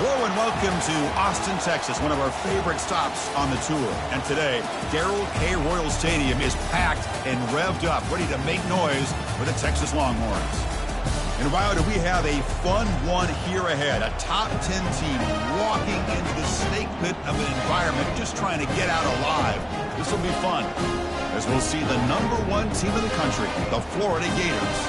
Hello and welcome to Austin, Texas, one of our favorite stops on the tour. And today, Darrell K. Royal Stadium is packed and revved up, ready to make noise for the Texas Longhorns. And wow, do we have a fun one here ahead. A top 10 team walking into the snake pit of an environment, just trying to get out alive. This will be fun, as we'll see the #1 team in the country, the Florida Gators,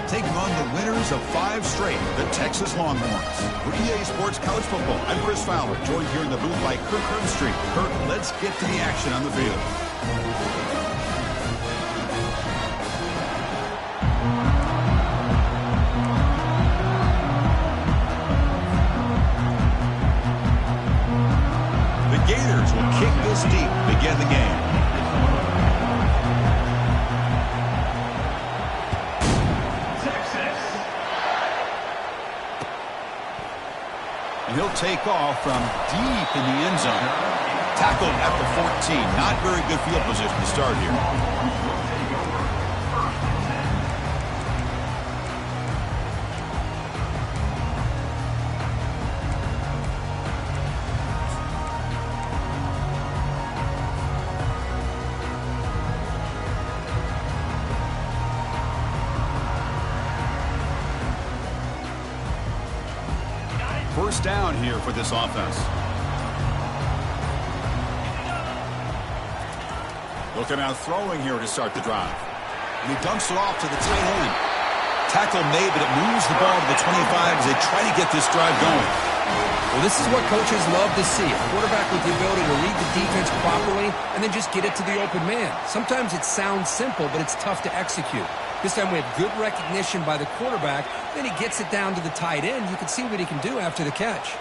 taking on the winners of 5 straight, the Texas Longhorns. For EA Sports College Football, I'm Chris Fowler, joined here in the booth by Kirk Herbstreit. Kirk, let's get to the action on the field. The Gators will kick this deep to begin the game. And he'll take off from deep in the end zone. Tackled at the 14. Not very good field position to start here. First down here for this offense. Looking out throwing here to start the drive. And he dumps it off to the tight end. Tackle made, but it moves the ball to the 25 as they try to get this drive going. Well, this is what coaches love to see. A quarterback with the ability to read the defense properly and then just get it to the open man. Sometimes it sounds simple, but it's tough to execute. This time we have good recognition by the quarterback. Then he gets it down to the tight end. You can see what he can do after the catch.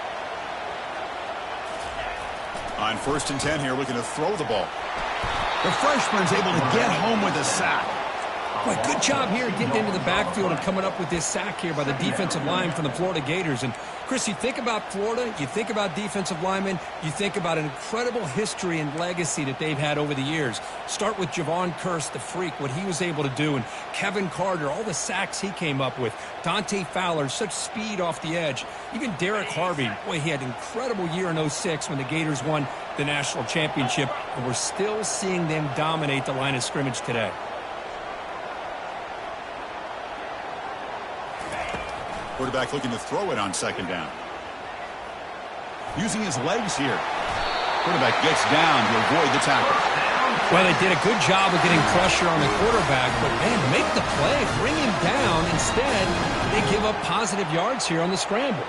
On 1st and 10 here, looking to throw the ball. The freshman's able to get home with a sack. Boy, good job here getting into the backfield and coming up with this sack here by the defensive line from the Florida Gators. And, Chris, you think about Florida, you think about defensive linemen, you think about an incredible history and legacy that they've had over the years. Start with Javon Kearse, the freak, what he was able to do, and Kevin Carter, all the sacks he came up with. Dante Fowler, such speed off the edge. Even Derek Harvey, boy, he had an incredible year in 06 when the Gators won the national championship, and we're still seeing them dominate the line of scrimmage today. Quarterback looking to throw it on 2nd down. Using his legs here. Quarterback gets down to avoid the tackle. Well, they did a good job of getting pressure on the quarterback, but, man, make the play, bring him down. Instead, they give up positive yards here on the scramble.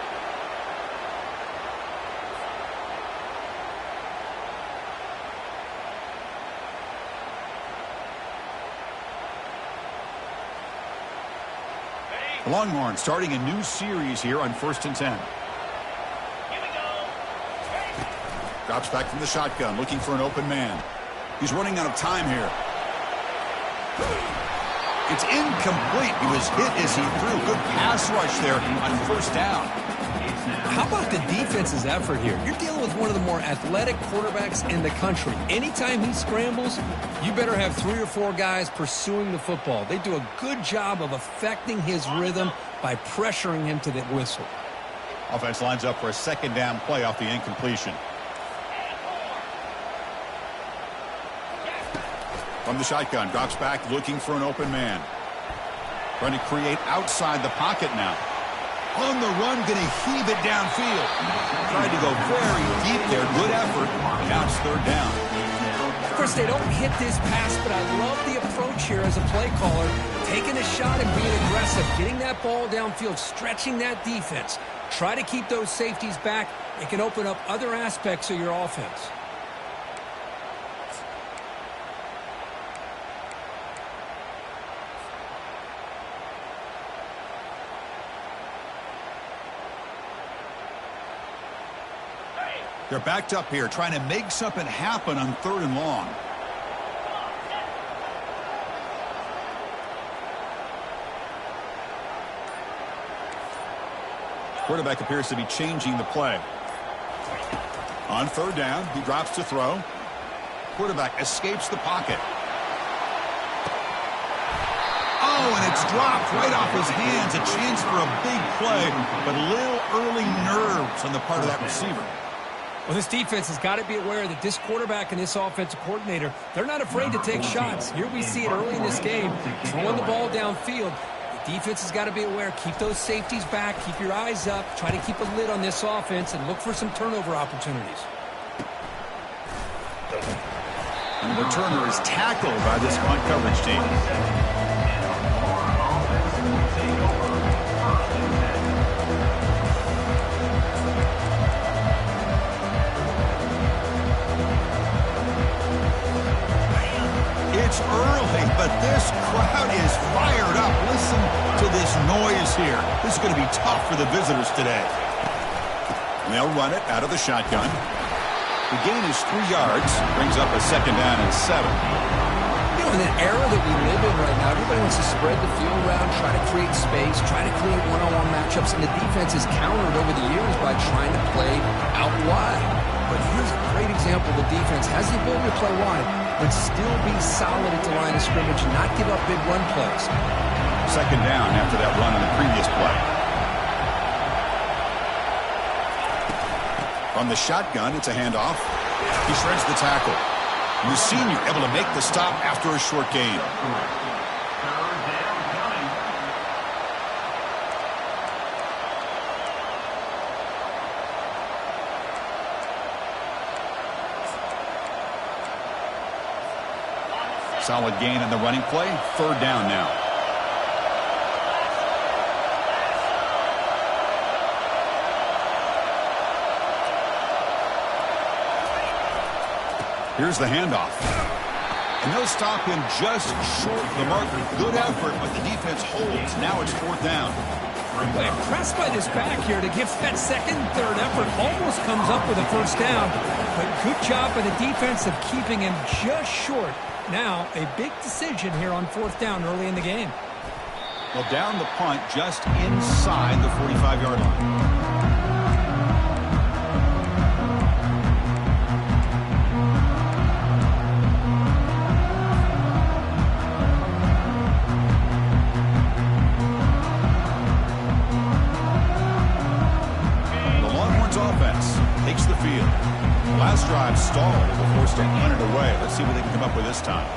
Longhorn starting a new series here on 1st and 10. Drops back from the shotgun, looking for an open man. He's running out of time here. It's incomplete. He was hit as he threw. Good pass rush there on 1st down. How about the defense's effort here? You're dealing with one of the more athletic quarterbacks in the country. Anytime he scrambles, you better have 3 or 4 guys pursuing the football. They do a good job of affecting his rhythm by pressuring him to the whistle. Offense lines up for a 2nd down play off the incompletion. From the shotgun, drops back looking for an open man. Trying to create outside the pocket now. On the run, going to heave it downfield. Tried to go very deep there. Good effort. Now it's 3rd down. Of course, they don't hit this pass, but I love the approach here as a play caller. Taking a shot and being aggressive. Getting that ball downfield. Stretching that defense. Try to keep those safeties back. It can open up other aspects of your offense. They're backed up here, trying to make something happen on 3rd and long. Quarterback appears to be changing the play. On 3rd down, he drops to throw. Quarterback escapes the pocket. Oh, and it's dropped right off his hands. A chance for a big play, but a little early nerves on the part of that receiver. Well, this defense has got to be aware that this quarterback and this offensive coordinator, they're not afraid to take shots. Here we see it early in this game, throwing the ball downfield. The defense has got to be aware. Keep those safeties back. Keep your eyes up. Try to keep a lid on this offense and look for some turnover opportunities. And the returner is tackled by this punt coverage team. It's early, but this crowd is fired up. Listen to this noise here. This is going to be tough for the visitors today. And they'll run it out of the shotgun. The gain is 3 yards, brings up a 2nd down and 7. You know, in the era that we live in right now, everybody wants to spread the field around, try to create space, try to create one-on-one matchups, and the defense is countered over the years by trying to play out wide. But here's a great example. The defense has the ability to play wide, but still be solid at the line of scrimmage and not give up big run plays. 2nd down after that run on the previous play. From the shotgun, it's a handoff. He shreds the tackle. The senior able to make the stop after a short gain. Solid gain on the running play. 3rd down now. Here's the handoff. And they'll stop him just short of the marker. Good effort, but the defense holds. Now it's 4th down. Boy, impressed by this back here to give that 2nd and 3rd effort. Almost comes up with a 1st down. But good job by the defense of keeping him just short. Now, a big decision here on 4th down early in the game. Well, down the punt just inside the 45-yard line. Takes the field. Last drive stalled. They were forced to punt it away. Let's see what they can come up with this time.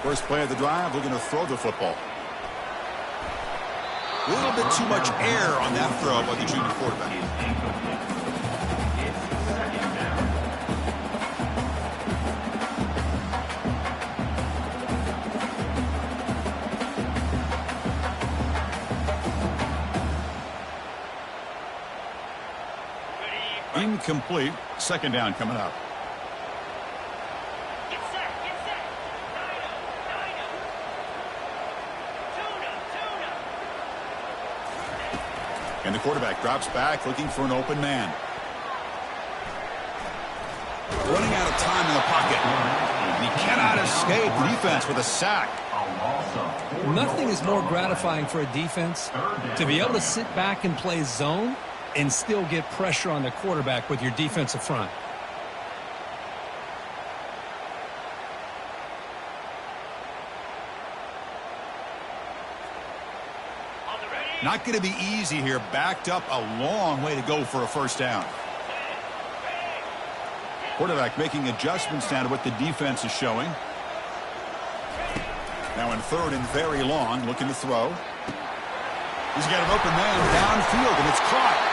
First play of the drive, looking to throw the football. A little bit too much air on that throw by the junior quarterback. Incomplete. 2nd down coming up. And the quarterback drops back looking for an open man. Running out of time in the pocket. And he cannot escape the defense with a sack. Nothing is more gratifying for a defense to be able to sit back and play zone and still get pressure on the quarterback with your defensive front. Not going to be easy here. Backed up a long way to go for a 1st down. Quarterback making adjustments now to what the defense is showing. Now in 3rd and very long, looking to throw. He's got an open man downfield, and it's caught.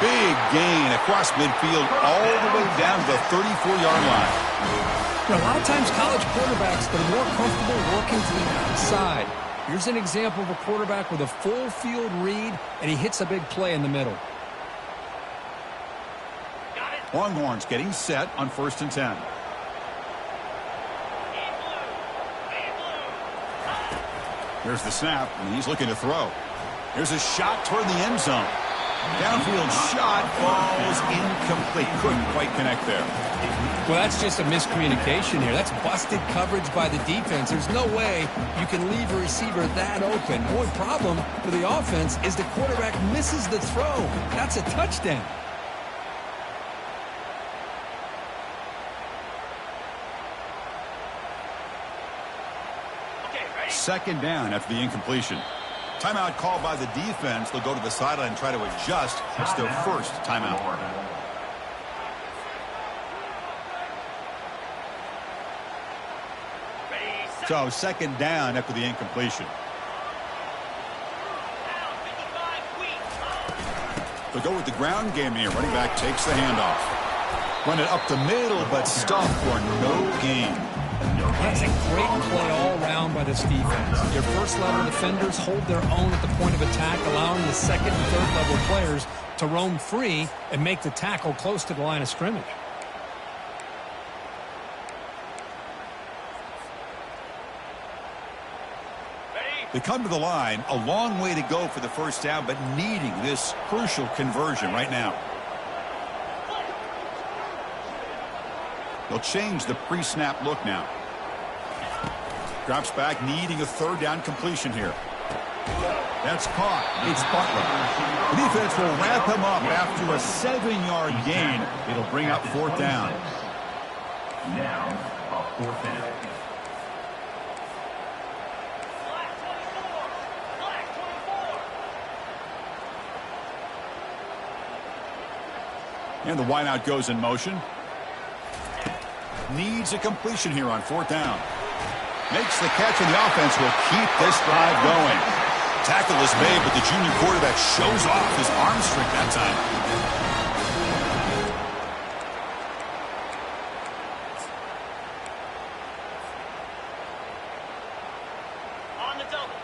Big gain across midfield all the way down to the 34-yard line. You know, a lot of times college quarterbacks, they're more comfortable working to the outside. Here's an example of a quarterback with a full field read, and he hits a big play in the middle. Longhorns getting set on 1st and 10. Here's the snap, and he's looking to throw. Here's a shot toward the end zone. Downfield shot falls incomplete. Couldn't quite connect there. Well, that's just a miscommunication here. That's busted coverage by the defense. There's no way you can leave a receiver that open. The only problem for the offense is the quarterback misses the throw. That's a touchdown. Second down after the incompletion. Timeout called by the defense. They'll go to the sideline and try to adjust. It's their first timeout. So second down after the incompletion. They'll go with the ground game here. Running back takes the handoff. Run it up the middle, but stuffed for no gain. That's a great play all around by this defense. Your first level defenders hold their own at the point of attack, allowing the second and third level players to roam free and make the tackle close to the line of scrimmage. They come to the line, a long way to go for the first down, but needing this crucial conversion right now. They'll change the pre-snap look now. Drops back, needing a third down completion here. That's caught. It's Butler. The defense will wrap him up after a 7-yard gain. It'll bring up fourth down. Now, a fourth down. And the wideout goes in motion. Needs a completion here on fourth down. Makes the catch, and the offense will keep this drive going. Tackle is made, but the junior quarterback shows off his arm strength that time. On the double.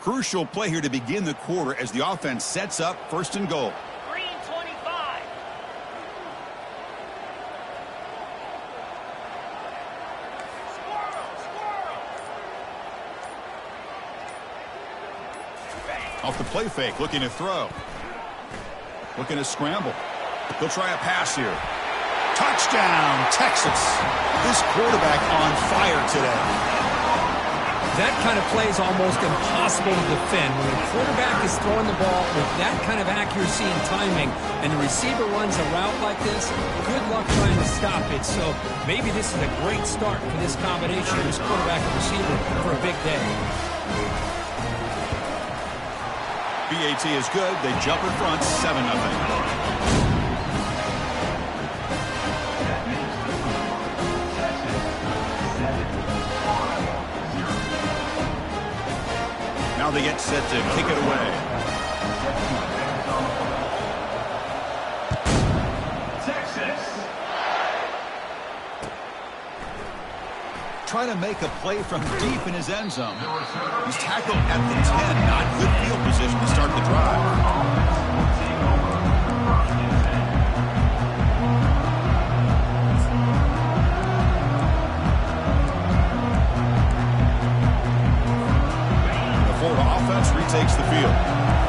Crucial play here to begin the quarter as the offense sets up first and goal. Green 25. Off the play fake, looking to throw. Looking to scramble. He'll try a pass here. Touchdown, Texas. This quarterback on fire today. That kind of play is almost impossible to defend. When the quarterback is throwing the ball with that kind of accuracy and timing, and the receiver runs a route like this, good luck trying to stop it. So maybe this is a great start for this combination, this quarterback and receiver, for a big day. BAT is good. They jump in front, 7-0. Now they get set to kick it away. Texas. Trying to make a play from deep in his end zone. He's tackled at the 10. Not good field position to start the drive. Retakes the field.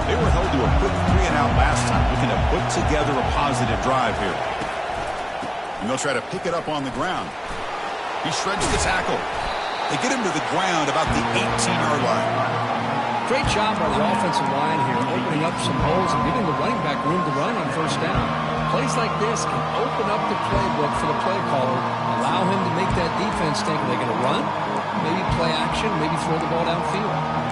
They were held to a quick 3-and-out last time, looking to put together a positive drive here. And they'll try to pick it up on the ground. He shreds the tackle. They get him to the ground about the 18-yard line. Great job by the offensive line here, opening up some holes and giving the running back room to run on first down. Plays like this can open up the playbook for the play caller, allow him to make that defense think, are they going to run? Maybe play action, maybe throw the ball downfield.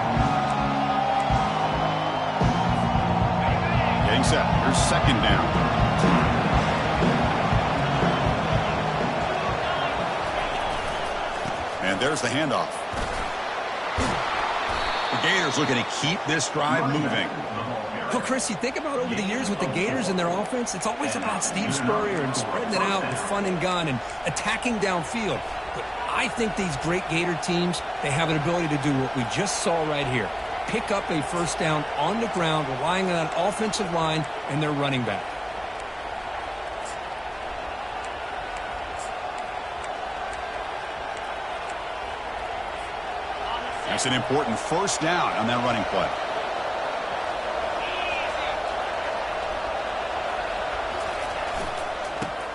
Set. Here's second down. And there's the handoff. The Gators looking to keep this drive moving. Well, Chris, you think about over the years with the Gators and their offense, it's always about Steve Spurrier and spreading it out with fun and gun and attacking downfield. But I think these great Gator teams, they have an ability to do what we just saw right here. Pick up a first down on the ground, relying on that offensive line and their running back. That's an important first down on that running play.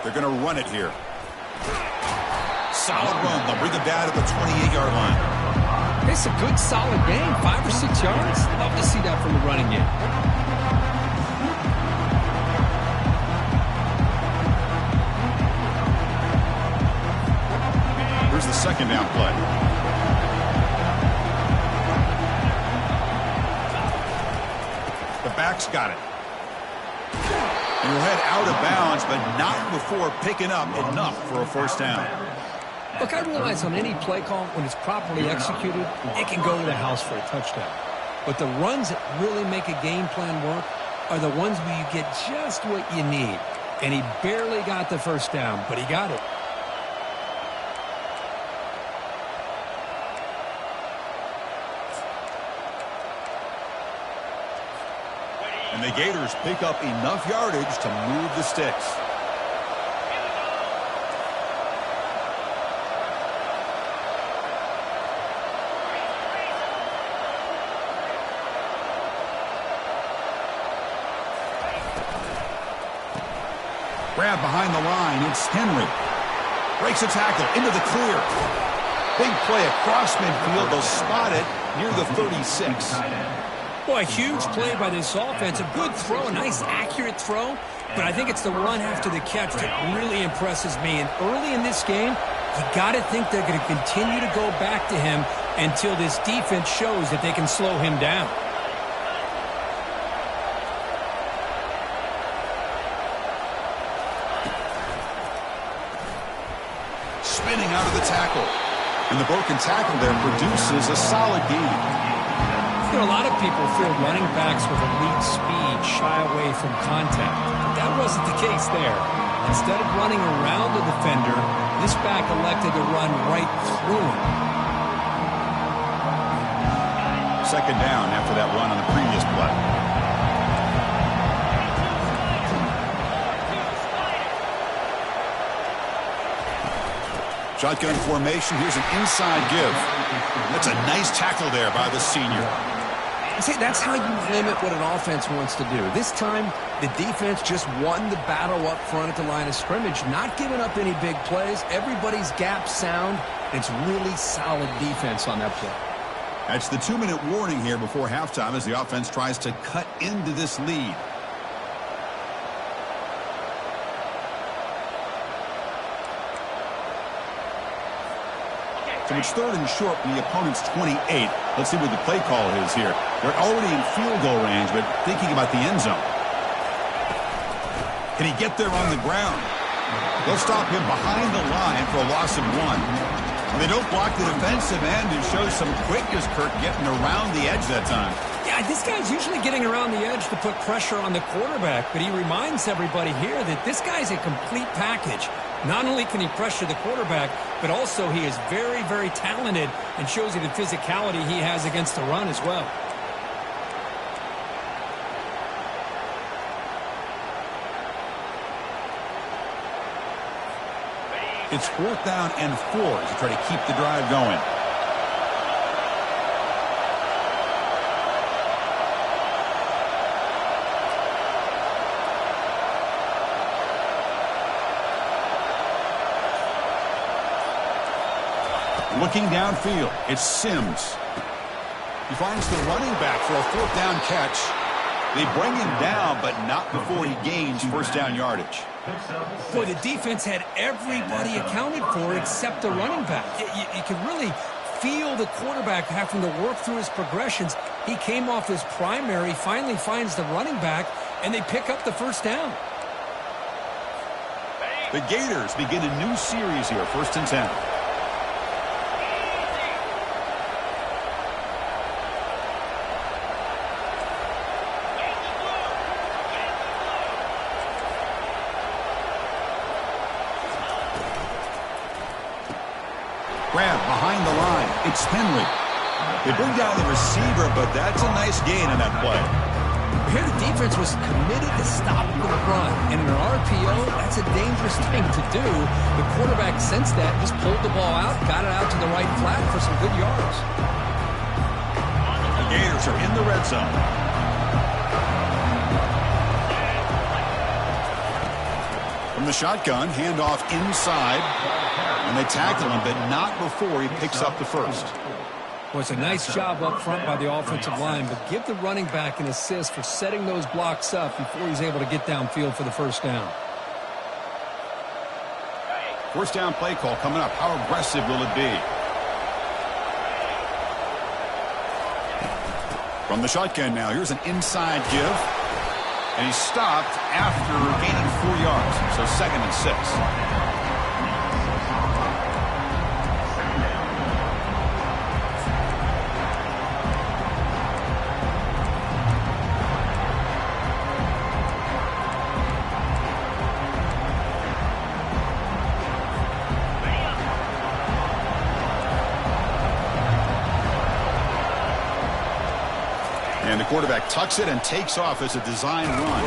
They're going to run it here. Solid run. They'll bring it down to the 28-yard line. It's a good, solid game. 5 or 6 yards. Love to see that from the running game. Here's the second down play. The back's got it. And he'll head out of bounds, but not before picking up enough for a first down. Look, I realize on any play call, when it's properly executed, it can go to the house for a touchdown. But the runs that really make a game plan work are the ones where you get just what you need. And he barely got the first down, but he got it. And the Gators pick up enough yardage to move the sticks. Grab behind the line. It's Henry. Breaks a tackle into the clear. Big play across midfield. They'll spot it near the 36. Boy, a huge play by this offense. A good throw, a nice accurate throw. But I think it's the run after the catch that really impresses me. And early in this game, you got to think they're going to continue to go back to him until this defense shows that they can slow him down. Spinning out of the tackle. And the broken tackle there produces a solid gain. You know, a lot of people feel running backs with elite speed shy away from contact. But that wasn't the case there. Instead of running around the defender, this back elected to run right through him. Second down after that run on the previous play. Shotgun formation. Here's an inside give. That's a nice tackle there by the senior. See, that's how you limit what an offense wants to do. This time, the defense just won the battle up front at the line of scrimmage, not giving up any big plays. Everybody's gap sound. It's really solid defense on that play. That's the 2-minute warning here before halftime as the offense tries to cut into this lead. So it's third and short from the opponent's 28. Let's see what the play call is here. They're already in field goal range, but thinking about the end zone. Can he get there on the ground? They'll stop him behind the line for a loss of 1. And they don't block the defensive end and show some quickness, Kirk, getting around the edge that time. Yeah, this guy's usually getting around the edge to put pressure on the quarterback, but he reminds everybody here that this guy's a complete package. Not only can he pressure the quarterback, but also he is very, very talented and shows you the physicality he has against the run as well. It's 4th down and 4 to try to keep the drive going. Looking downfield, it's Sims. He finds the running back for a 4th down catch. They bring him down, but not before he gains first down yardage. Boy, the defense had everybody accounted for except the running back. You can really feel the quarterback having to work through his progressions. He came off his primary, finally finds the running back, and they pick up the first down. The Gators begin a new series here, 1st and 10. Grab behind the line. It's Henry. They bring down the receiver, but that's a nice gain in that play. Here the defense was committed to stopping the run. And in an RPO, that's a dangerous thing to do. The quarterback sensed that, just pulled the ball out, got it out to the right flat for some good yards. The Gators are in the red zone. From the shotgun, handoff inside, and they tackle him, but not before he picks up the first. Well, it's a nice job up front by the offensive line, but give the running back an assist for setting those blocks up before he's able to get downfield for the first down. First down play call coming up. How aggressive will it be? From the shotgun now, here's an inside give. And he's stopped after gaining 4 yards. So 2nd and 6. And the quarterback tucks it and takes off as a design run.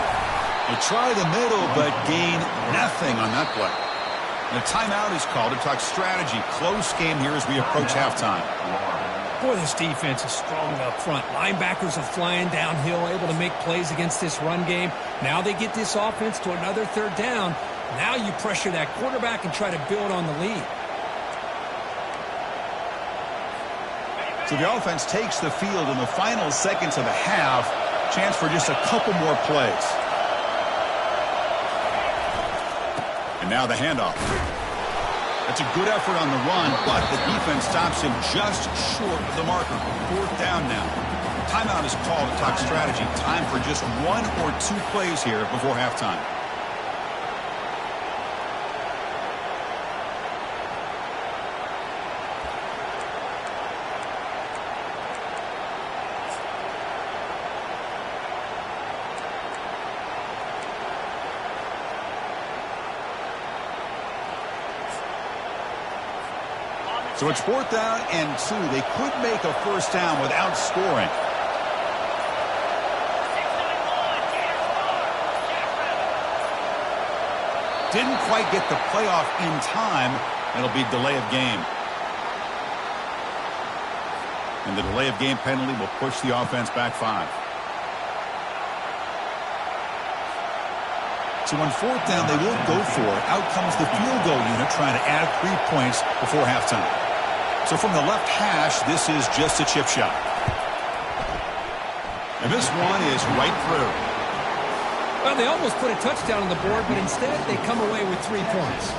They try the middle, but gain nothing on that play. And a timeout is called to talk strategy. Close game here as we approach halftime. Boy, this defense is strong up front. Linebackers are flying downhill, able to make plays against this run game. Now they get this offense to another 3rd down. Now you pressure that quarterback and try to build on the lead. So the offense takes the field in the final seconds of the half. Chance for just a couple more plays. And now the handoff. That's a good effort on the run, but the defense stops him just short of the marker. 4th down now. Timeout is called to talk strategy. Time for just 1 or 2 plays here before halftime. So it's 4th down and 2. They could make a first down without scoring. Didn't quite get the playoff in time. It'll be delay of game. And the delay of game penalty will push the offense back 5. So on 4th down, they won't go for it. Out comes the field goal unit trying to add 3 points before halftime. So from the left hash, this is just a chip shot. And this one is right through. Well, they almost put a touchdown on the board, but instead they come away with 3 points.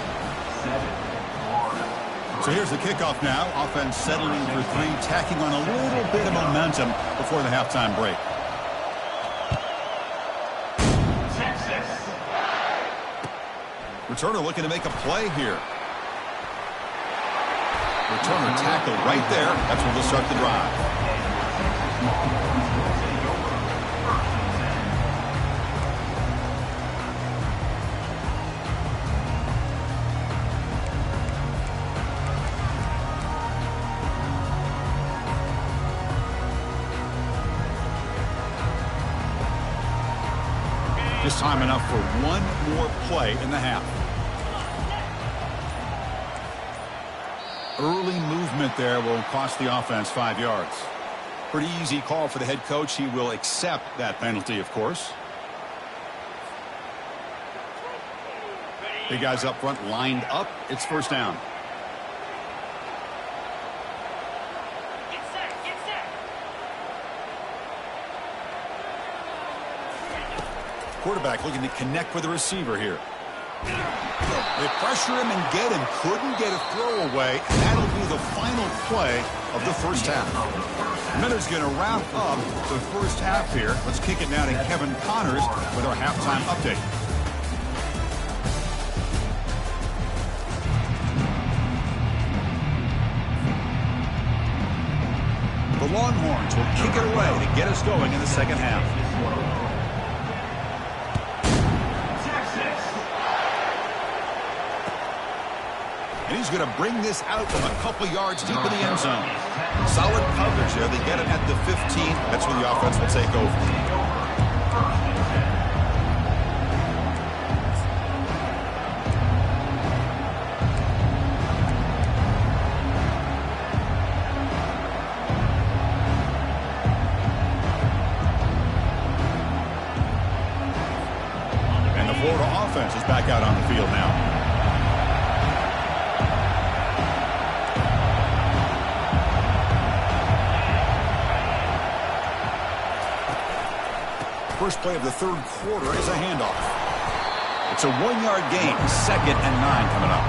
So here's the kickoff now. Offense settling for 3, tacking on a little bit of momentum before the halftime break. Returner looking to make a play here. Returner tackle right there. That's where they'll start the drive. Just time enough for 1 more play in the half. Early movement there will cost the offense 5 yards. Pretty easy call for the head coach. He will accept that penalty, of course. Big guys up front lined up. It's first down. Quarterback looking to connect with the receiver here. They pressure him and get him. Couldn't get a throwaway, and that'll be the final play of the first half. Miller's going to wrap up the first half here. Let's kick it now to Kevin Connors with our halftime update. The Longhorns will kick it away to get us going in the second half. And he's going to bring this out from a couple yards deep in the end zone. Solid coverage there. They get it at the 15. That's where the offense will take over. Florida offense is back out on the field now. First play of the third quarter is a handoff. It's a 1-yard gain. 2nd and 9 coming up.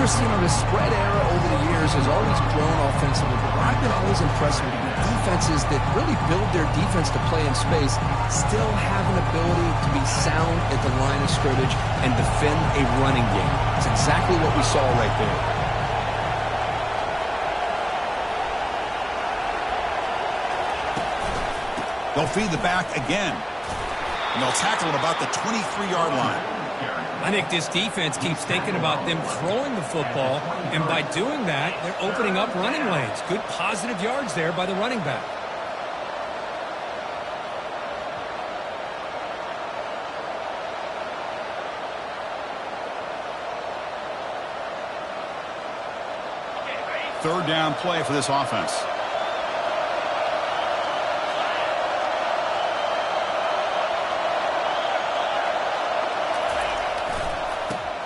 Chris, the spread era over the years has always grown offensively, but what I've been always impressed with defenses that really build their defense to play in space still have an ability to be sound at the line of scrimmage and defend a running game. It's exactly what we saw right there. They'll feed the back again. And they'll tackle at about the 23-yard line. I think this defense keeps thinking about them throwing the football, and by doing that, they're opening up running lanes. Good positive yards there by the running back. Third down play for this offense.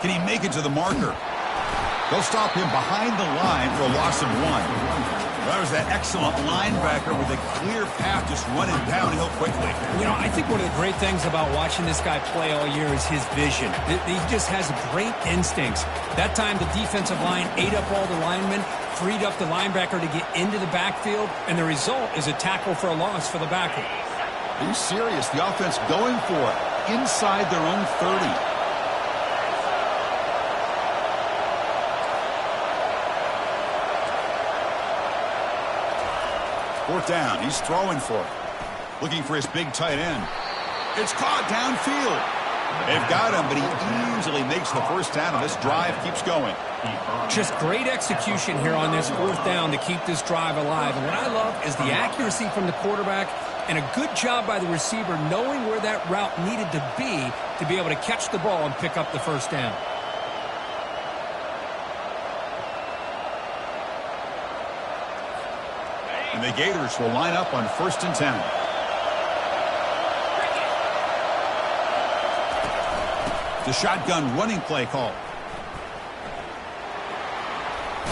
Can he make it to the marker? They'll stop him behind the line for a loss of 1. That was that excellent linebacker with a clear path just running downhill quickly. I think one of the great things about watching this guy play all year is his vision. He just has great instincts. That time the defensive line ate up all the linemen, freed up the linebacker to get into the backfield, and the result is a tackle for a loss for the backer. Are you serious? The offense going for it inside their own 30. Fourth down. He's throwing for it. Looking for his big tight end. It's caught downfield. They've got him, but he easily makes the first down, and this drive keeps going. Just great execution here on this fourth down to keep this drive alive. And what I love is the accuracy from the quarterback and a good job by the receiver knowing where that route needed to be able to catch the ball and pick up the first down. And the Gators will line up on 1st and 10. The shotgun running play call.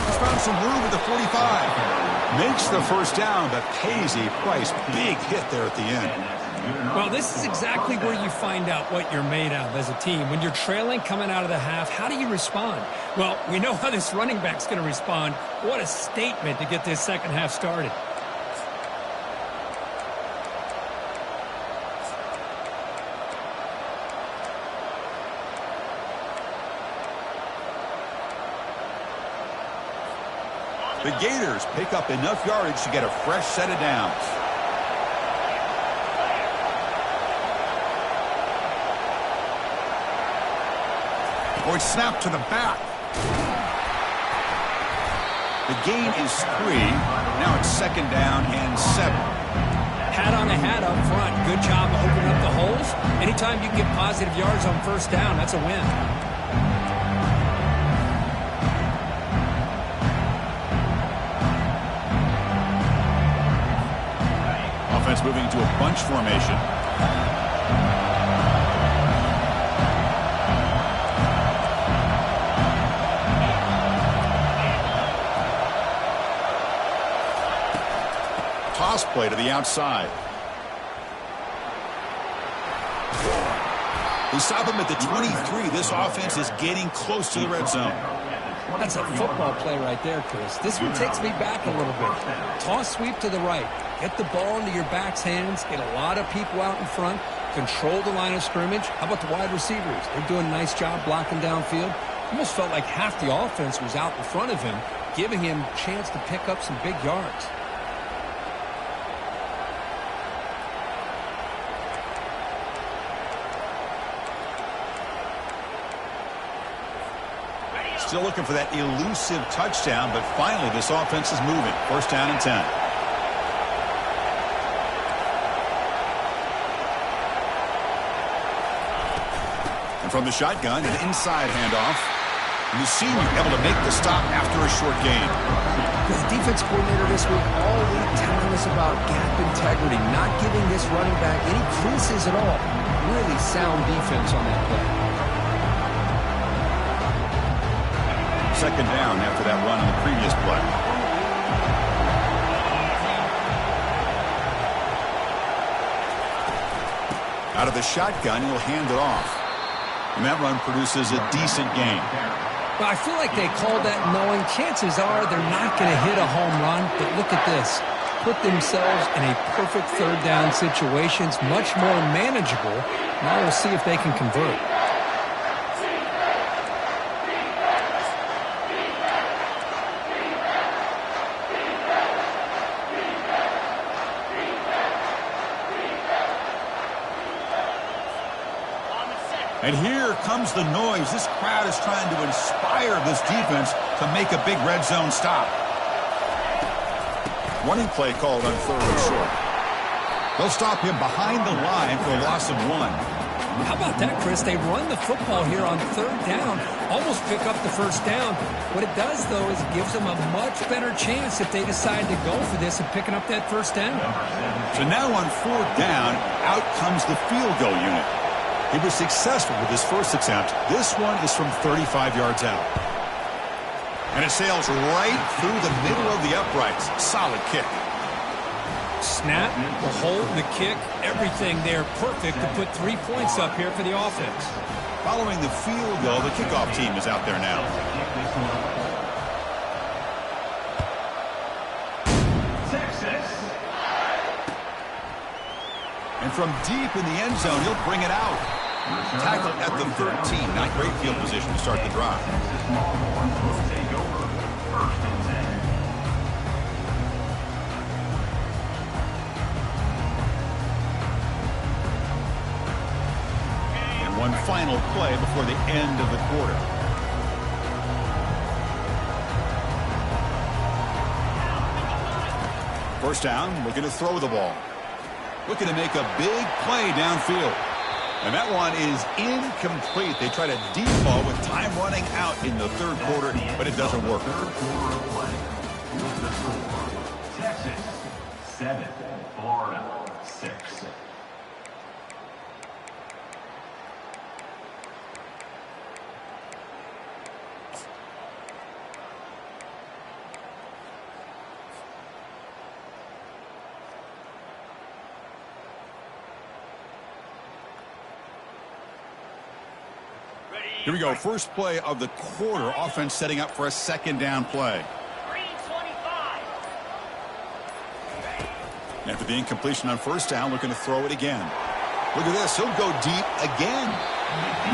He's found some room at the 45. Makes the first down, but pays a price. Big hit there at the end. Well, this is exactly where you find out what you're made of as a team. When you're trailing coming out of the half, how do you respond? Well, we know how this running back's going to respond. What a statement to get this second half started. The Gators pick up enough yardage to get a fresh set of downs. Or it's snapped to the back. The gain is 3. Now it's 2nd down and 7. Hat on a hat up front. Good job of opening up the holes. Anytime you get positive yards on first down, that's a win. Offense moving into a bunch formation. Toss play to the outside. They stop him at the 23. This offense is getting close to the red zone. That's a football play right there, Chris. This one takes me back a little bit. Toss sweep to the right. Get the ball into your back's hands. Get a lot of people out in front. Control the line of scrimmage. How about the wide receivers? They're doing a nice job blocking downfield. Almost felt like half the offense was out in front of him, giving him a chance to pick up some big yards. Still looking for that elusive touchdown, but finally this offense is moving. 1st down and 10. And from the shotgun, an inside handoff. The senior able to make the stop after a short gain. The defense coordinator this week all week telling us about gap integrity, not giving this running back any creases at all. Really sound defense on that play. Second down after that run on the previous play. Out of the shotgun, he'll hand it off. And that run produces a decent gain. Well, I feel like they called that knowing chances are they're not going to hit a home run. But look at this. Put themselves in a perfect third down situation. It's much more manageable. Now we'll see if they can convert. And here comes the noise. This crowd is trying to inspire this defense to make a big red zone stop. Running play called on third and short. They'll stop him behind the line for a loss of 1. How about that, Chris? They run the football here on third down, almost pick up the first down. What it does, though, is it gives them a much better chance if they decide to go for this and picking up that first down. So now on fourth down, out comes the field goal unit. He was successful with his first attempt. This one is from 35 yards out. And it sails right through the middle of the uprights. Solid kick. Snap, the hold, the kick, everything there perfect to put 3 points up here for the offense. Following the field goal, the kickoff team is out there now. Texas. And from deep in the end zone, he'll bring it out. Tackled at the 13. Not great field position to start the drive. Will take over first and 10. And one final play before the end of the quarter. First down, looking to throw the ball. Looking to make a big play downfield. And that one is incomplete. They try to deep ball with time running out in the third quarter, but it doesn't work. Texas 7, Florida 6. Here we go. First play of the quarter. Offense setting up for a second down play. 325. After the incompletion on first down, looking to throw it again. Look at this. He'll go deep again.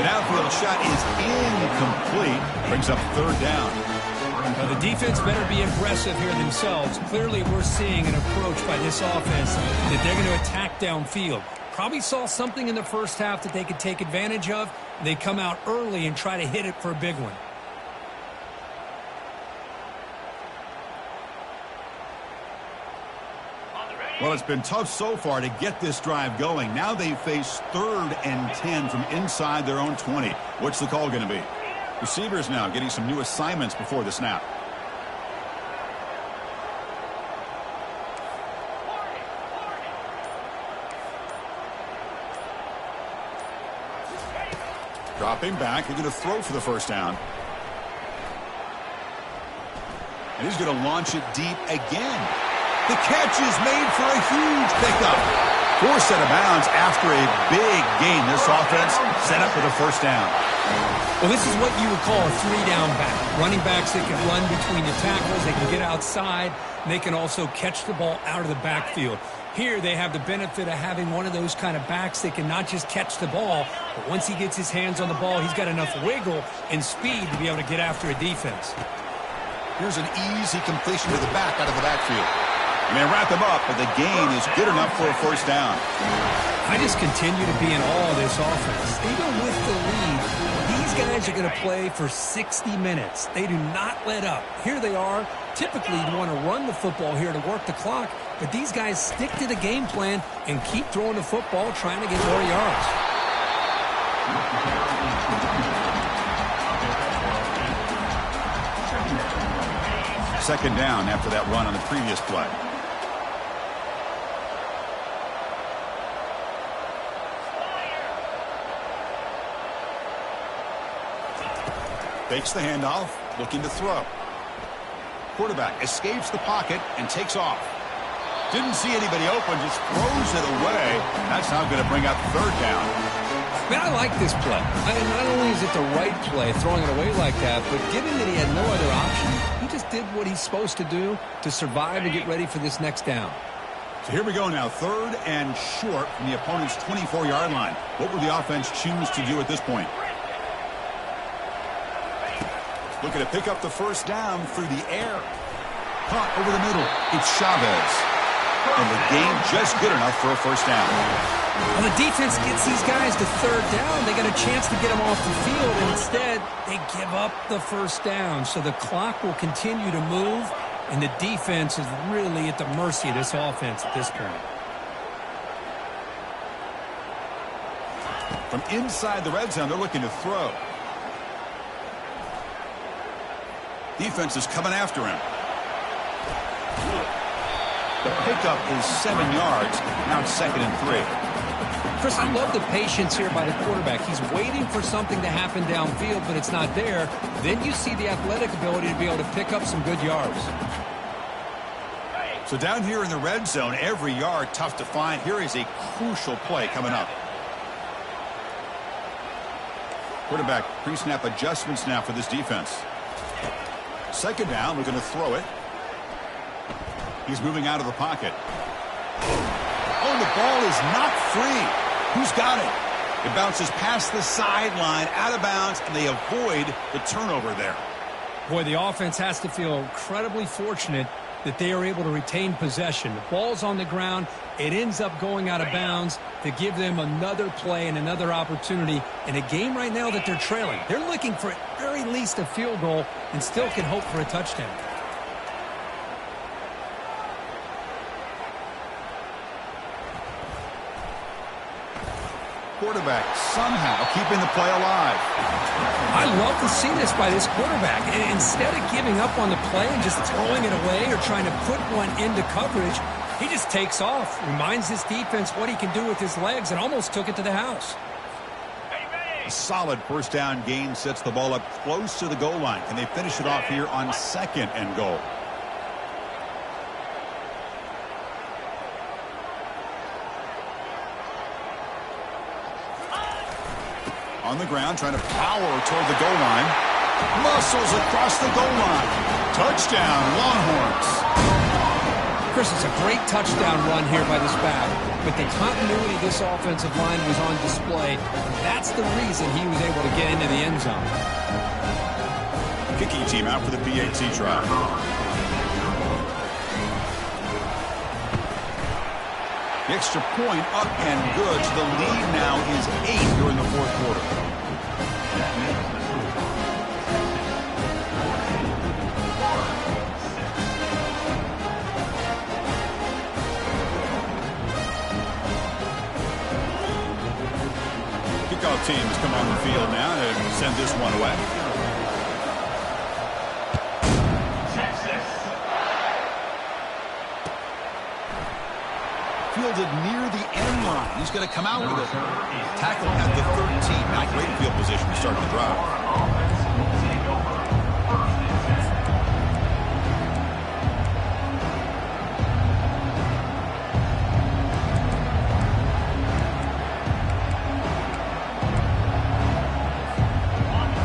The downfield shot is incomplete. Brings up third down. Now, the defense better be aggressive here themselves. Clearly, we're seeing an approach by this offense that they're going to attack downfield. Probably saw something in the first half that they could take advantage of. They come out early and try to hit it for a big one. Well, it's been tough so far to get this drive going. Now they face 3rd and 10 from inside their own 20. What's the call going to be? Receivers now getting some new assignments before the snap. Dropping back, he's going to throw for the first down. And he's going to launch it deep again. The catch is made for a huge pickup. Forced out of bounds after a big gain. This offense set up for the first down. Well, this is what you would call a 3-down back. Running backs that can run between the tackles, they can get outside, and they can also catch the ball out of the backfield. Here they have the benefit of having one of those kind of backs that can not just catch the ball, but once he gets his hands on the ball, he's got enough wiggle and speed to be able to get after a defense. Here's an easy completion to the back out of the backfield. And they wrap him up, but the gain is good enough for a first down. I just continue to be in awe of this offense. Even with the lead, these guys are going to play for 60 minutes. They do not let up. Here they are. Typically, you want to run the football here to work the clock, but these guys stick to the game plan and keep throwing the football, trying to get more yards. second down after that run on the previous play. Fakes the handoff, looking to throw. Quarterback escapes the pocket and takes off. Didn't see anybody open, just throws it away. That's now going to bring up third down. Man, I like this play. Not only is it the right play, throwing it away like that, but given that he had no other option, he just did what he's supposed to do to survive and get ready for this next down. So here we go now, third and short from the opponent's 24-yard line. What will the offense choose to do at this point? Looking to pick up the first down through the air. Caught over the middle. It's Chavez. And the gain just good enough for a first down. Well, the defense gets these guys to third down. They got a chance to get them off the field. And instead, they give up the first down. So the clock will continue to move. And the defense is really at the mercy of this offense at this point. From inside the red zone, they're looking to throw. Defense is coming after him. The pickup is 7 yards. Now it's 2nd and 3. Chris, I love the patience here by the quarterback. He's waiting for something to happen downfield, but it's not there. Then you see the athletic ability to be able to pick up some good yards. So down here in the red zone, every yard tough to find. Here is a crucial play coming up. Quarterback pre-snap adjustments now for this defense. Second down, we're going to throw it. He's moving out of the pocket. Oh, the ball is not free. Who's got it? It bounces past the sideline, out of bounds, and they avoid the turnover there. Boy, the offense has to feel incredibly fortunate that they are able to retain possession. The ball's on the ground. It ends up going out of bounds to give them another play and another opportunity in a game right now that they're trailing. They're looking for at very least a field goal and still can hope for a touchdown. Quarterback somehow keeping the play alive. I love to see this by this quarterback. And instead of giving up on the play and just throwing it away or trying to put one into coverage, he just takes off, reminds his defense what he can do with his legs, and almost took it to the house. A solid first down gain sets the ball up close to the goal line. Can they finish it off here on 2nd and goal? On the ground, trying to power toward the goal line. Muscles across the goal line. Touchdown, Longhorns. Chris, it's a great touchdown run here by this back, but the continuity of this offensive line was on display. That's the reason he was able to get into the end zone. Kicking team out for the PAT try. The extra point up and good. So the lead now is 8 during the fourth quarter. Kickoff teams come on the field now to send this one away. Fielded near the end line. He's going to come out with it. Tackle at the 13. Not great field position to start the drive.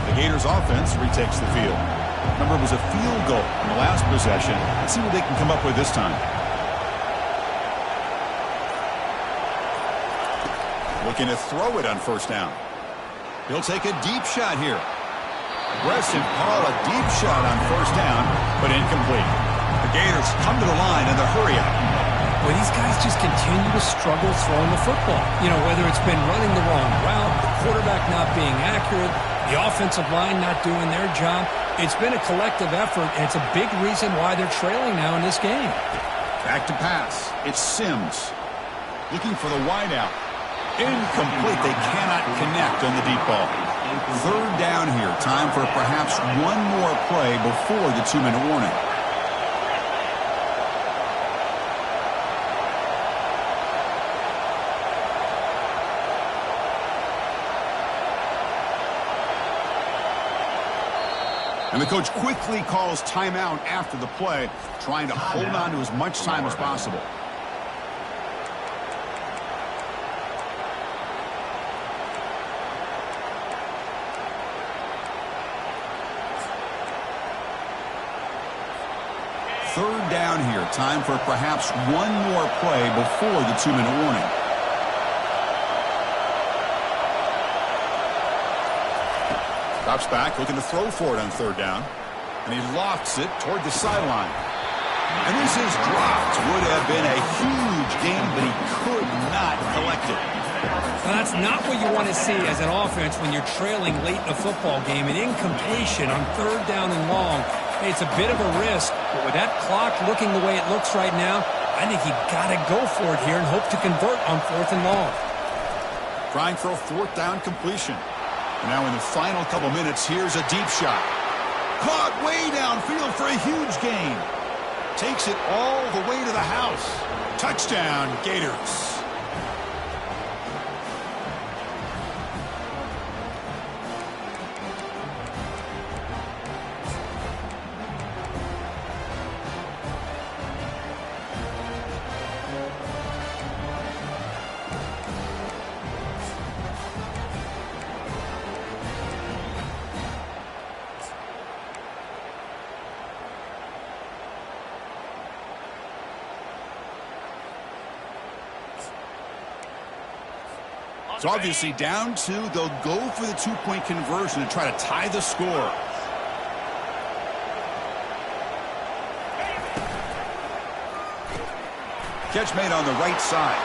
The Gators offense retakes the field. Remember, it was a field goal in the last possession. Let's see what they can come up with this time. Looking to throw it on first down. He'll take a deep shot here. Aggressive call, a deep shot on first down, but incomplete. The Gators come to the line in the hurry up. Well, these guys just continue to struggle throwing the football. You know, whether it's been running the wrong route, the quarterback not being accurate, the offensive line not doing their job. It's been a collective effort, and it's a big reason why they're trailing now in this game. Back to pass. It's Sims. Looking for the wideout. Incomplete. They cannot connect on the deep ball. Third down here. Time for perhaps one more play before the 2-minute warning. And the coach quickly calls timeout after the play, trying to hold on to as much time as possible. Third down here. Time for perhaps one more play before the 2-minute warning. Drops back, looking to throw for it on third down. And he lofts it toward the sideline. And this is dropped. Would have been a huge gain, but he could not collect it. Well, that's not what you want to see as an offense when you're trailing late in a football game. An incompletion on third down and long. Hey, it's a bit of a risk, but with that clock looking the way it looks right now, I think he got to go for it here and hope to convert on fourth and long. Trying for a fourth down completion. And now in the final couple minutes, here's a deep shot. Caught way downfield for a huge gain. Takes it all the way to the house. Touchdown, Gators. It's obviously down two. They'll go for the 2-point conversion to try to tie the score. Catch made on the right side.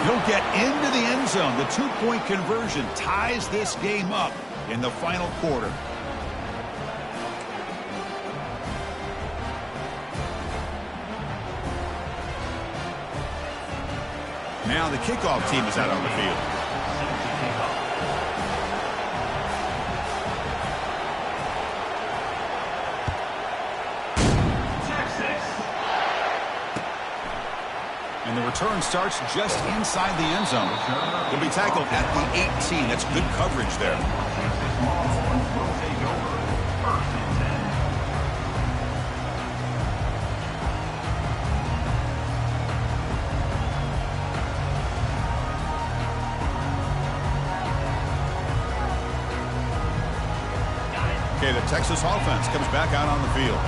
He'll get into the end zone. The 2-point conversion ties this game up in the final quarter. Now the kickoff team is out on the field. And the return starts just inside the end zone. He'll be tackled at the 18. That's good coverage there. Will take over first and 10. Okay, the Texas offense comes back out on the field.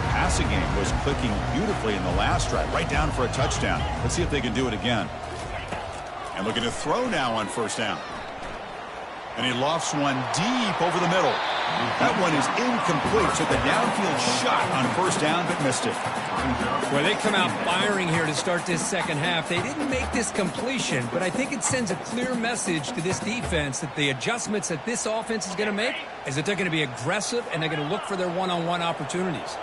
The passing game was clicking beautifully in the last drive, right down for a touchdown. Let's see if they can do it again. And looking to throw now on first down. And he lofts one deep over the middle. That one is incomplete. Took a downfield shot on first down, but missed it. Well, they come out firing here to start this second half. They didn't make this completion, but I think it sends a clear message to this defense that the adjustments that this offense is going to make is that they're going to be aggressive and they're going to look for their one-on-one opportunities.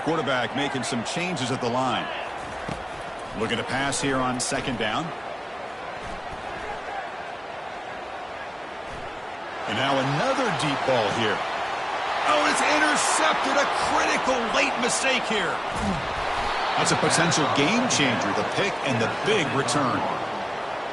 Quarterback making some changes at the line. Looking to pass here on second down. And now another deep ball here. Oh, it's intercepted. A critical late mistake here. That's a potential game changer, the pick and the big return.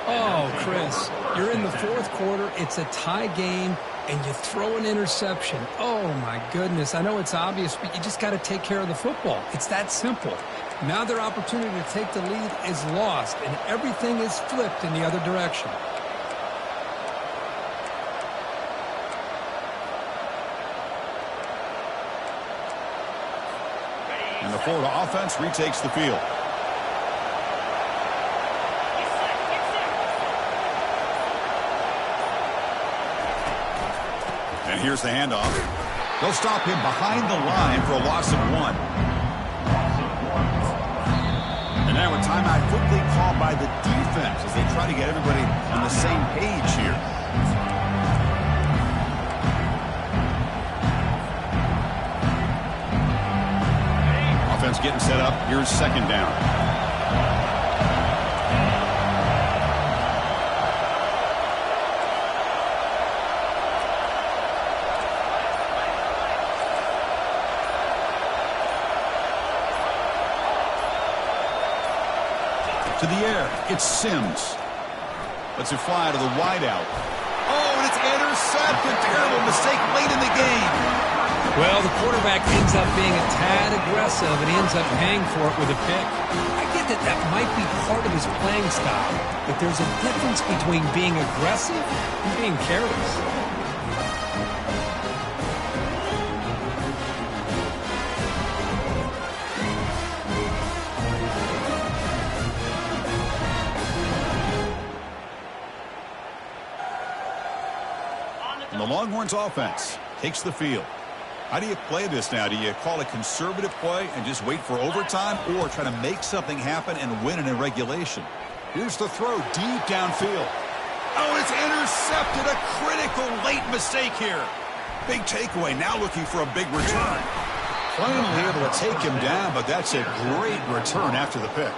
Oh, Chris, you're in the fourth quarter. It's a tie game, and you throw an interception. Oh, my goodness. I know it's obvious, but you just got to take care of the football. It's that simple. Now their opportunity to take the lead is lost, and everything is flipped in the other direction. And the Florida offense retakes the field. And here's the handoff. They'll stop him behind the line for a loss of one. And now a timeout quickly called by the defense as they try to get everybody on the same page here. Offense getting set up. Here's second down. To the air, it's Sims. Lets it fly to the wideout. Oh, and it's intercepted. Terrible mistake late in the game. Well, the quarterback ends up being a tad aggressive, and he ends up paying for it with a pick. I get that that might be part of his playing style, but there's a difference between being aggressive and being careless. And the Longhorns offense takes the field. How do you play this now? Do you call a conservative play and just wait for overtime, or try to make something happen and win in regulation? Here's the throw deep downfield. Oh, it's intercepted. A critical late mistake here. Big takeaway. Now looking for a big return. Finally able to take him down, but that's a great return after the pick.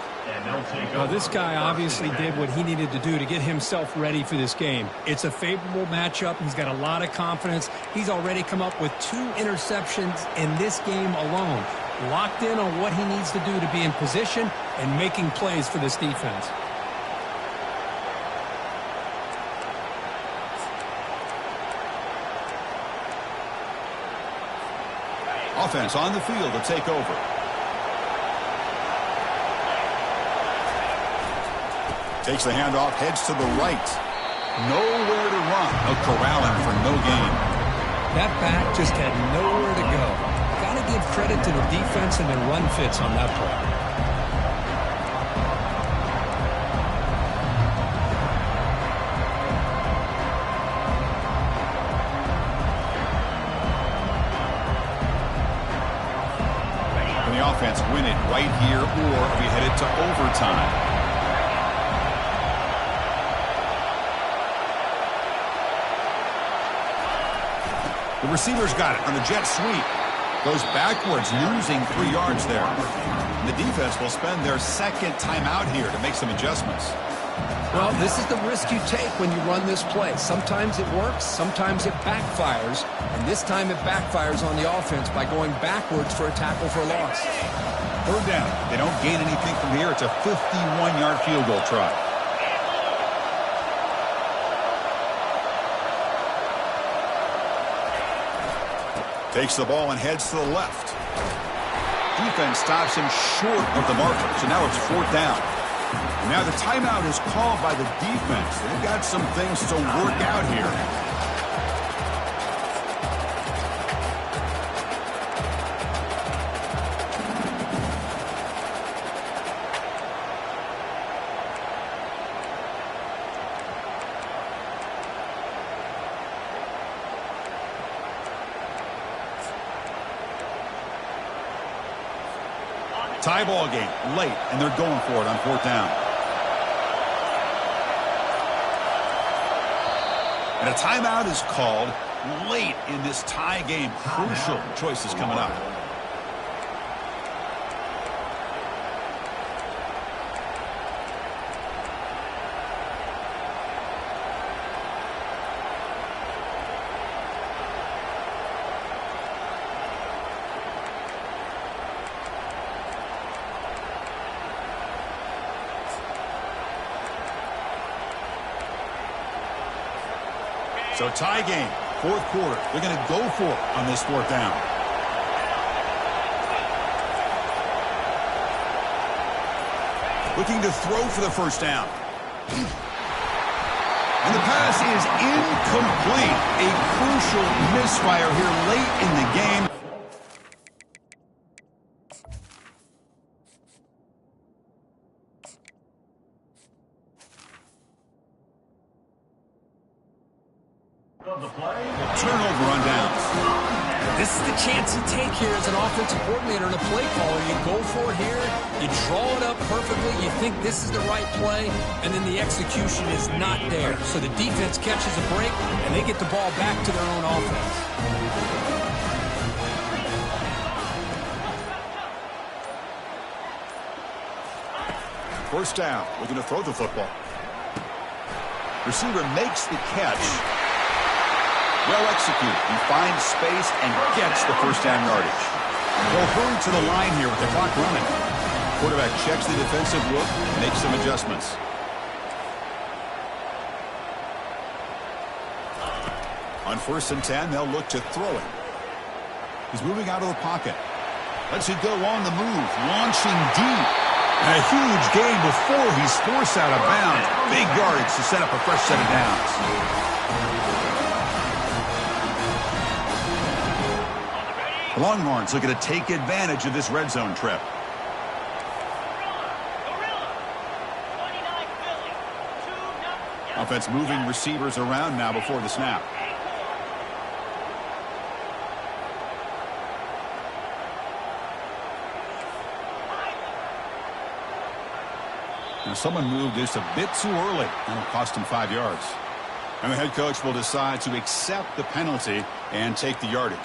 Well, this guy obviously did what he needed to do to get himself ready for this game. It's a favorable matchup. He's got a lot of confidence. He's already come up with 2 interceptions in this game alone. Locked in on what he needs to do to be in position and making plays for this defense. Offense on the field to take over. Takes the handoff, heads to the right. Nowhere to run. A corralling for no gain. That back just had nowhere to go. Got to give credit to the defense and their run fits on that play. Can the offense win it right here, or are we headed to overtime? The receiver's got it on the jet sweep. Goes backwards, losing 3 yards there. And the defense will spend their second timeout here to make some adjustments. Well, this is the risk you take when you run this play. Sometimes it works, sometimes it backfires. And this time it backfires on the offense by going backwards for a tackle for a loss. 3rd down. They don't gain anything from here. It's a 51-yard field goal try. Takes the ball and heads to the left. Defense stops him short of the marker, so now it's 4th down. And now the timeout is called by the defense. They've got some things to work out here. Tie ball game late, and they're going for it on 4th down. And a timeout is called late in this tie game. Crucial choices coming up. So tie game, 4th quarter. They're going to go for it on this 4th down. Looking to throw for the 1st down. And the pass is incomplete. A crucial misfire here late in the game. Turnover on downs. This is the chance you take here as an offensive coordinator and a play caller. You go for it here, you draw it up perfectly, you think this is the right play, and then the execution is not there. So the defense catches a break, and they get the ball back to their own offense. First down, looking to throw the football. Receiver makes the catch. Well executed. He finds space and gets the 1st down yardage. They'll hurry to the line here with the clock running. Quarterback checks the defensive look, makes some adjustments. On 1st and 10, they'll look to throw it. He's moving out of the pocket. Lets it go on the move, launching deep. And a huge gain before he's forced out of bounds. Big yardage to set up a fresh set of downs. The Longhorns looking to take advantage of this red zone trip. Offense moving receivers around now before the snap. Now someone moved this a bit too early. That'll cost him 5 yards. And the head coach will decide to accept the penalty and take the yardage.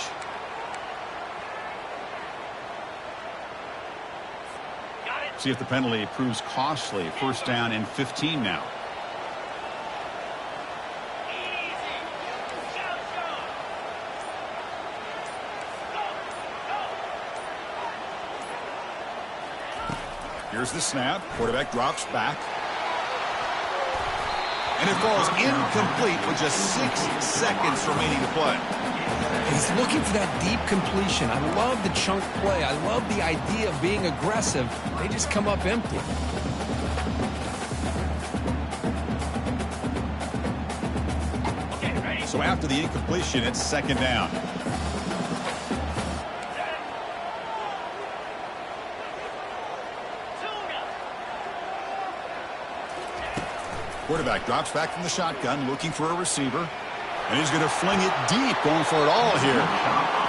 See if the penalty proves costly. First down and 15 now. Here's the snap. Quarterback drops back. And it falls incomplete with just 6 seconds remaining to play. He's looking for that deep completion. I love the chunk play. I love the idea of being aggressive. They just come up empty. So after the incompletion, it's second down. Quarterback drops back from the shotgun, looking for a receiver. And he's going to fling it deep, going for it all here.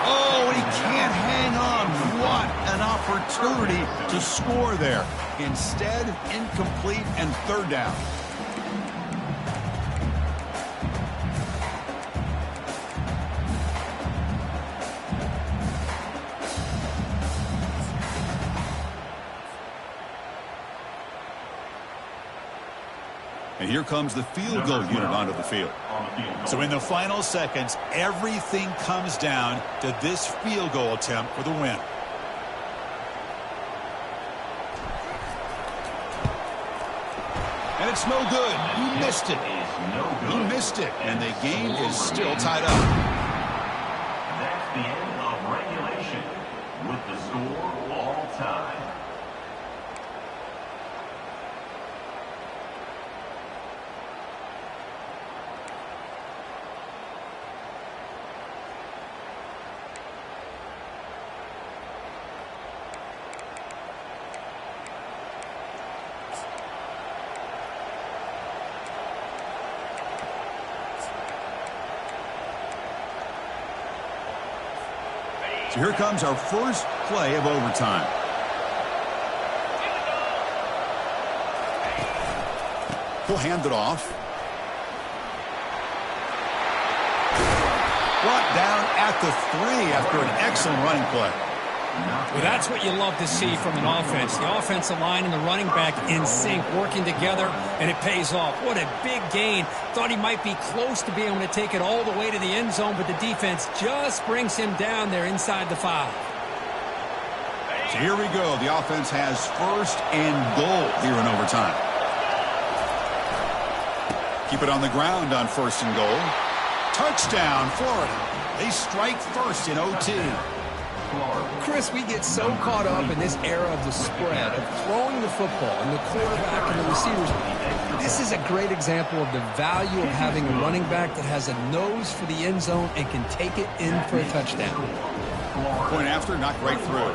Oh, and he can't hang on. What an opportunity to score there. Instead, incomplete and third down. And here comes the field goal unit onto the field. So in the final seconds, everything comes down to this field goal attempt for the win. And it's no good. He missed it. He missed it. And the game is still tied up. That's the end of regulation with the score all time. So here comes our first play of overtime. He'll hand it off. Brought down at the 3 after an excellent running play. Well, that's what you love to see from an offense. The offensive line and the running back in sync, working together, and it pays off. What a big gain. Thought he might be close to being able to take it all the way to the end zone, but the defense just brings him down there inside the 5. So here we go. The offense has first and goal here in overtime. Keep it on the ground on first and goal. Touchdown, Florida. They strike first in OT. Chris, we get so caught up in this era of the spread, of throwing the football and the quarterback and the receivers. This is a great example of the value of having a running back that has a nose for the end zone and can take it in for a touchdown. Point after, knocked right through.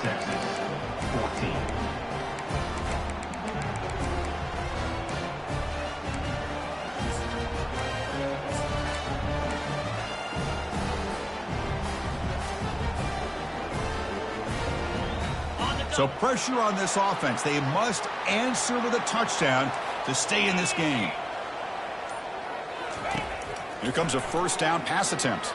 Texas 14. So pressure on this offense. They must answer with a touchdown to stay in this game. Here comes a first down pass attempt.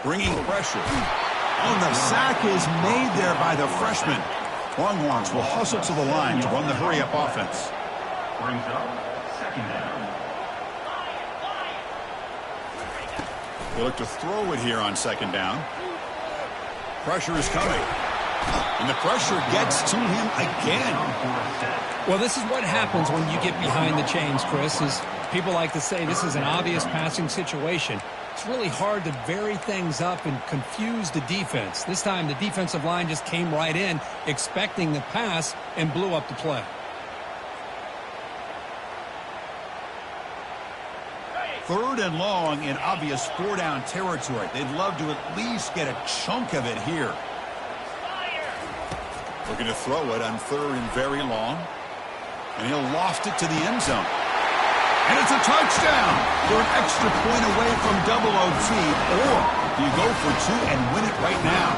Bringing pressure. Oh, the sack is made there by the freshman. Longhorns will hustle to the line to run the hurry-up offense. Brings up second down. They look to throw it here on second down. Pressure is coming. And the pressure gets to him again. Well, this is what happens when you get behind the chains, Chris, is People like to say this is an obvious passing situation. It's really hard to vary things up and confuse the defense. This time the defensive line just came right in expecting the pass and blew up the play. Third and long in obvious four-down territory. They'd love to at least get a chunk of it here. Looking to throw it on third and very long. And he'll loft it to the end zone. And it's a touchdown. They're an extra point away from double OT. Or do you go for two and win it right now?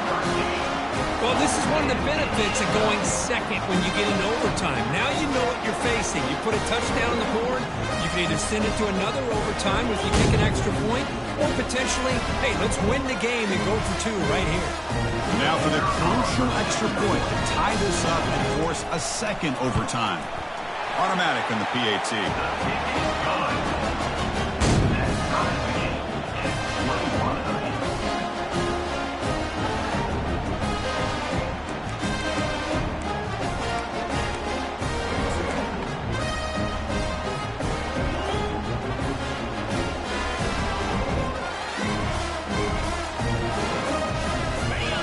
Well, this is one of the benefits of going second when you get into overtime. Now you know what you're facing. You put a touchdown on the board, you can either send it to another overtime if you kick an extra point, or potentially, hey, let's win the game and go for two right here. Now for the crucial extra point to tie this up and force a second overtime. Automatic in the PAT.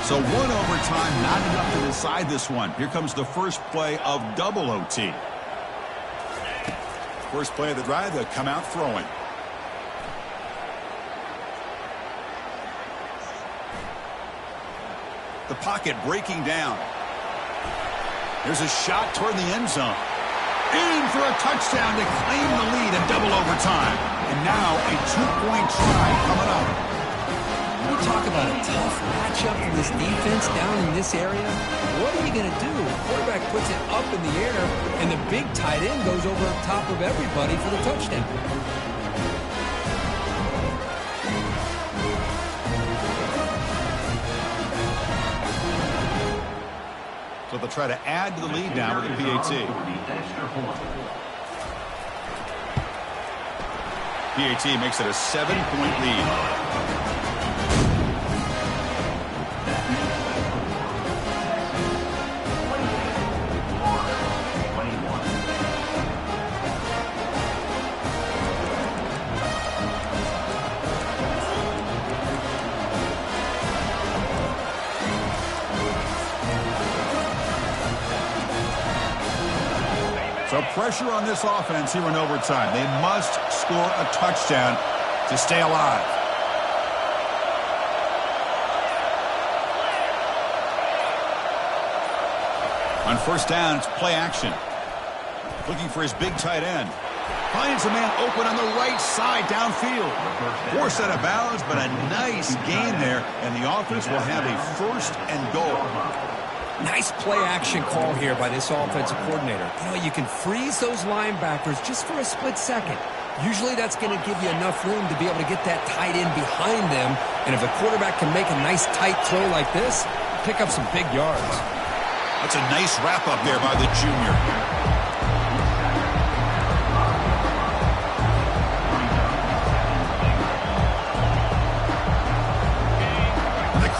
So one overtime, not enough to decide this one. Here comes the first play of double OT. First play of the drive, they'll come out throwing. The pocket breaking down. There's a shot toward the end zone. In for a touchdown to claim the lead in double overtime. And now a two-point try coming up. We talk about a tough matchup for this defense down in this area. What are you going to do? The quarterback puts it up in the air, and the big tight end goes over top of everybody for the touchdown. So they'll try to add to the lead now with the PAT. PAT makes it a 7-point lead. So pressure on this offense here in overtime. They must score a touchdown to stay alive. On first down, it's play action. Looking for his big tight end. Finds a man open on the right side downfield. Forced out of bounds, but a nice gain there, and the offense will have a first and goal. Nice play-action call here by this offensive coordinator. You know, you can freeze those linebackers just for a split second. Usually that's going to give you enough room to be able to get that tight end behind them. And if the quarterback can make a nice tight throw like this, pick up some big yards. That's a nice wrap-up there by the junior.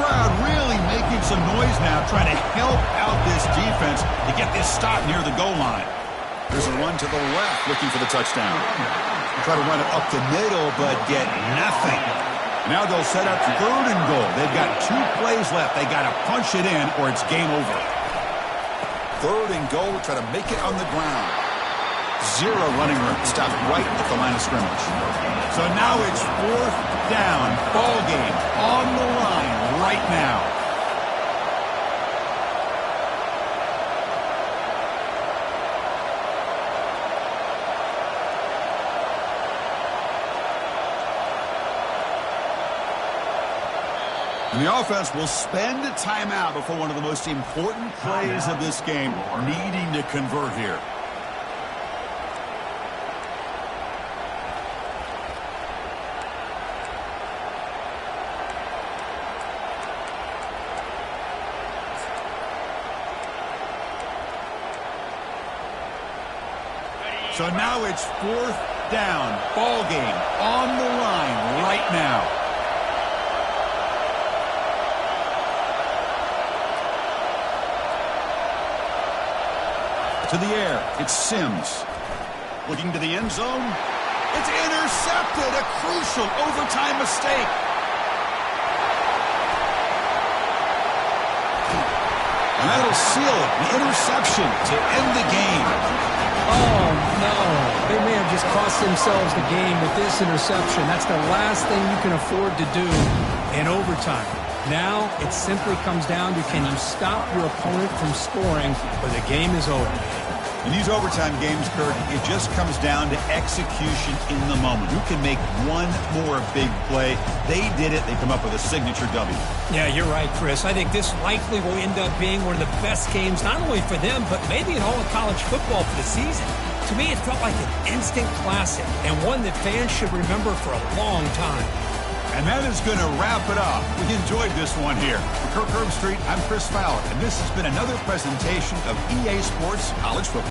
Crowd really making some noise now, trying to help out this defense to get this stop near the goal line. There's a run to the left looking for the touchdown. Try to run it up the middle, but get nothing. Now they'll set up third and goal. They've got 2 plays left. They got to punch it in or it's game over. Third and goal, try to make it on the ground. 0 running room. Stopped right at the line of scrimmage. So now it's 4th down. Ball game on the line right now. And the offense will spend a timeout before one of the most important plays of this game, needing to convert here. So now it's 4th down. Ball game on the line right now. To the air, it's Sims. Looking to the end zone. It's intercepted, a crucial overtime mistake. And that'll seal it, the interception to end the game. Oh, no. They may have just cost themselves the game with this interception. That's the last thing you can afford to do in overtime. Now it simply comes down to, can you stop your opponent from scoring or the game is over. In these overtime games, Kirk, it just comes down to execution in the moment. Who can make one more big play? They did it. They come up with a signature W. Yeah, you're right, Chris. I think this likely will end up being one of the best games, not only for them, but maybe in all of college football for the season. To me, it felt like an instant classic and one that fans should remember for a long time. And that is going to wrap it up. We enjoyed this one here. For Kirk Herbstreit, I'm Chris Fowler, and this has been another presentation of EA Sports College Football.